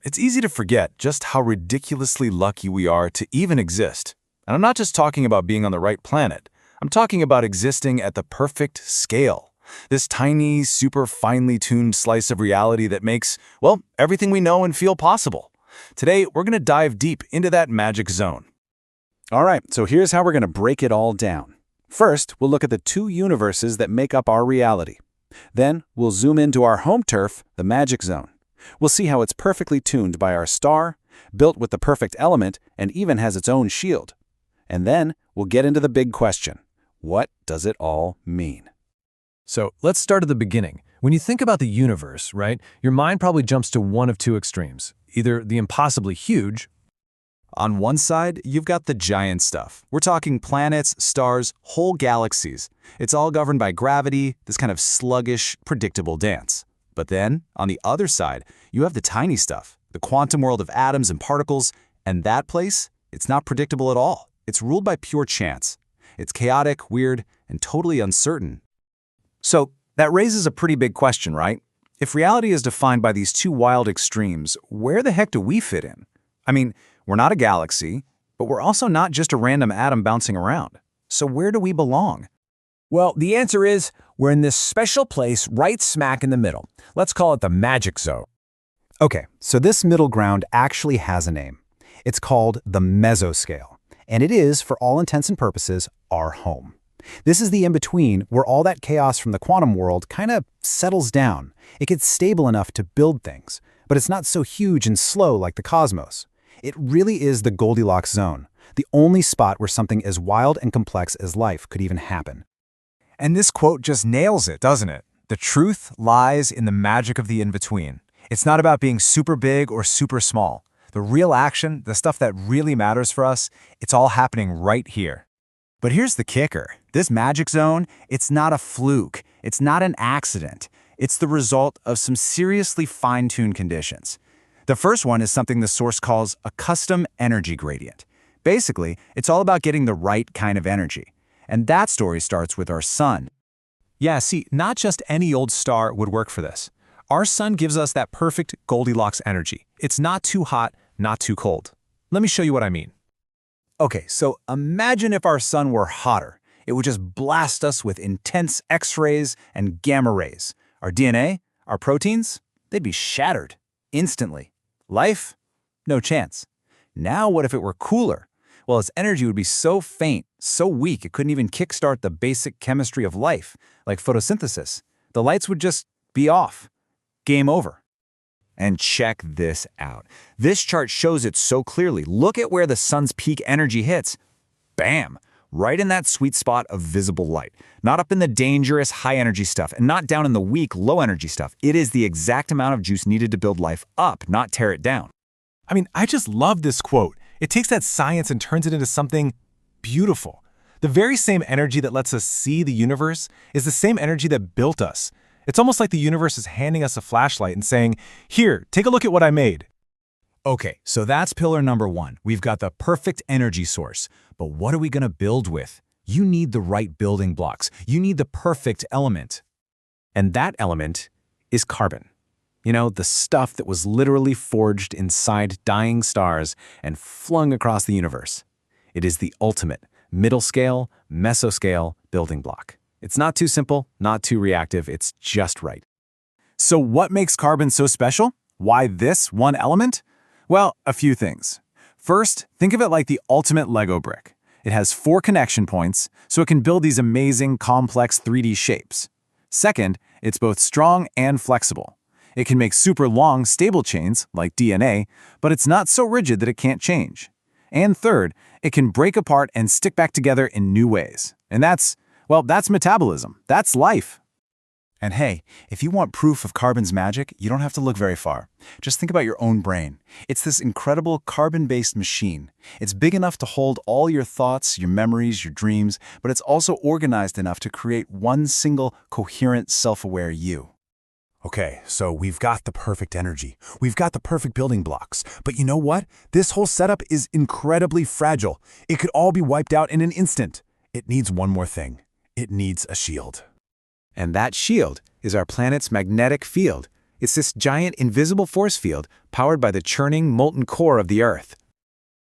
It's easy to forget just how ridiculously lucky we are to even exist. And I'm not just talking about being on the right planet. I'm talking about existing at the perfect scale. This tiny, super finely tuned slice of reality that makes, well, everything we know and feel possible. Today, we're going to dive deep into that magic zone. All right, so here's how we're going to break it all down. First, we'll look at the two universes that make up our reality. Then, we'll zoom into our home turf, the magic zone. We'll see how it's perfectly tuned by our star, built with the perfect element, and even has its own shield. And then, we'll get into the big question. What does it all mean? So let's start at the beginning. When you think about the universe, right, your mind probably jumps to one of two extremes. Either the impossibly huge. On one side, you've got the giant stuff. We're talking planets, stars, whole galaxies. It's all governed by gravity, this kind of sluggish, predictable dance. But then, on the other side, you have the tiny stuff, the quantum world of atoms and particles, and that place, it's not predictable at all. It's ruled by pure chance. It's chaotic, weird, and totally uncertain. So, that raises a pretty big question, right? If reality is defined by these two wild extremes, where the heck do we fit in? I mean, we're not a galaxy, but we're also not just a random atom bouncing around. So where do we belong? Well, the answer is we're in this special place right smack in the middle. Let's call it the magic zone. Okay, so this middle ground actually has a name. It's called the mesoscale, and it is, for all intents and purposes, our home. This is the in-between where all that chaos from the quantum world kind of settles down. It gets stable enough to build things, but it's not so huge and slow like the cosmos. It really is the Goldilocks zone, the only spot where something as wild and complex as life could even happen. And this quote just nails it, doesn't it? The truth lies in the magic of the in-between. It's not about being super big or super small. The real action, the stuff that really matters for us, it's all happening right here. But here's the kicker. This magic zone, it's not a fluke. It's not an accident. It's the result of some seriously fine-tuned conditions. The first one is something the source calls a custom energy gradient. Basically, it's all about getting the right kind of energy. And that story starts with our sun. Yeah, see, not just any old star would work for this. Our sun gives us that perfect Goldilocks energy. It's not too hot, not too cold. Let me show you what I mean. Okay, so imagine if our sun were hotter. It would just blast us with intense X-rays and gamma rays. Our DNA, our proteins, they'd be shattered instantly. Life? No chance. Now what if it were cooler? Well, its energy would be so faint, so weak, it couldn't even kickstart the basic chemistry of life, like photosynthesis. The lights would just be off. Game over. And check this out. This chart shows it so clearly. Look at where the sun's peak energy hits. Bam! Right in that sweet spot of visible light. Not up in the dangerous high-energy stuff, and not down in the weak, low-energy stuff. It is the exact amount of juice needed to build life up, not tear it down. I mean, I just love this quote. It takes that science and turns it into something beautiful. The very same energy that lets us see the universe is the same energy that built us. It's almost like the universe is handing us a flashlight and saying, "Here, take a look at what I made." Okay, so that's pillar number one. We've got the perfect energy source. But what are we going to build with? You need the right building blocks. You need the perfect element. And that element is carbon. You know, the stuff that was literally forged inside dying stars and flung across the universe. It is the ultimate middle scale, mesoscale building block. It's not too simple, not too reactive, it's just right. So what makes carbon so special? Why this one element? Well, a few things. First, think of it like the ultimate Lego brick. It has 4 connection points, so it can build these amazing, complex 3D shapes. Second, it's both strong and flexible. It can make super long, stable chains, like DNA, but it's not so rigid that it can't change. And third, it can break apart and stick back together in new ways. And that's metabolism. That's life. And hey, if you want proof of carbon's magic, you don't have to look very far. Just think about your own brain. It's this incredible carbon-based machine. It's big enough to hold all your thoughts, your memories, your dreams, but it's also organized enough to create one single, coherent, self-aware you. Okay, so we've got the perfect energy. We've got the perfect building blocks. But you know what? This whole setup is incredibly fragile. It could all be wiped out in an instant. It needs one more thing. It needs a shield. And that shield is our planet's magnetic field. It's this giant invisible force field powered by the churning, molten core of the Earth.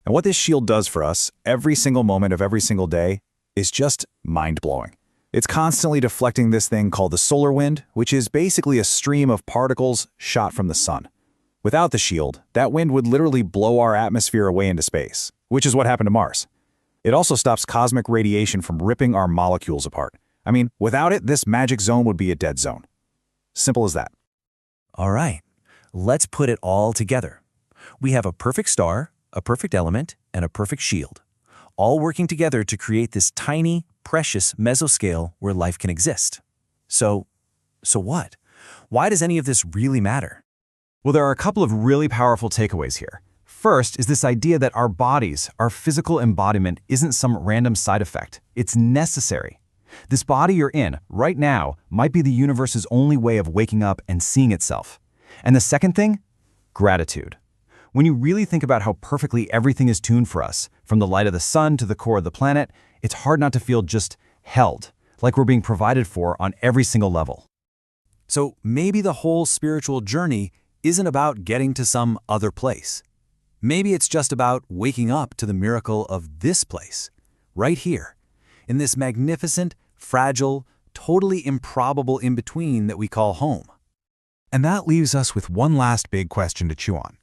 And what this shield does for us every single moment of every single day is just mind-blowing. It's constantly deflecting this thing called the solar wind, which is basically a stream of particles shot from the sun. Without the shield, that wind would literally blow our atmosphere away into space, which is what happened to Mars. It also stops cosmic radiation from ripping our molecules apart. I mean, without it, this magic zone would be a dead zone. Simple as that. All right, let's put it all together. We have a perfect star, a perfect element, and a perfect shield, all working together to create this tiny, precious mesoscale where life can exist. So what? Why does any of this really matter? Well, there are a couple of really powerful takeaways here. First is this idea that our bodies, our physical embodiment, isn't some random side effect. It's necessary. This body you're in right now might be the universe's only way of waking up and seeing itself. And the second thing? Gratitude. When you really think about how perfectly everything is tuned for us, from the light of the sun to the core of the planet, it's hard not to feel just held, like we're being provided for on every single level. So maybe the whole spiritual journey isn't about getting to some other place. Maybe it's just about waking up to the miracle of this place, right here, in this magnificent, fragile, totally improbable in-between that we call home. And that leaves us with one last big question to chew on.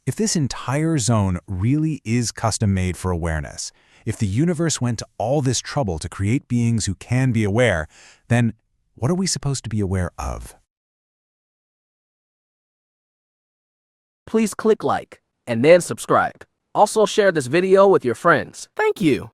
If this entire zone really is custom-made for awareness, if the universe went to all this trouble to create beings who can be aware, then what are we supposed to be aware of? Please click like and then subscribe. Also share this video with your friends. Thank you.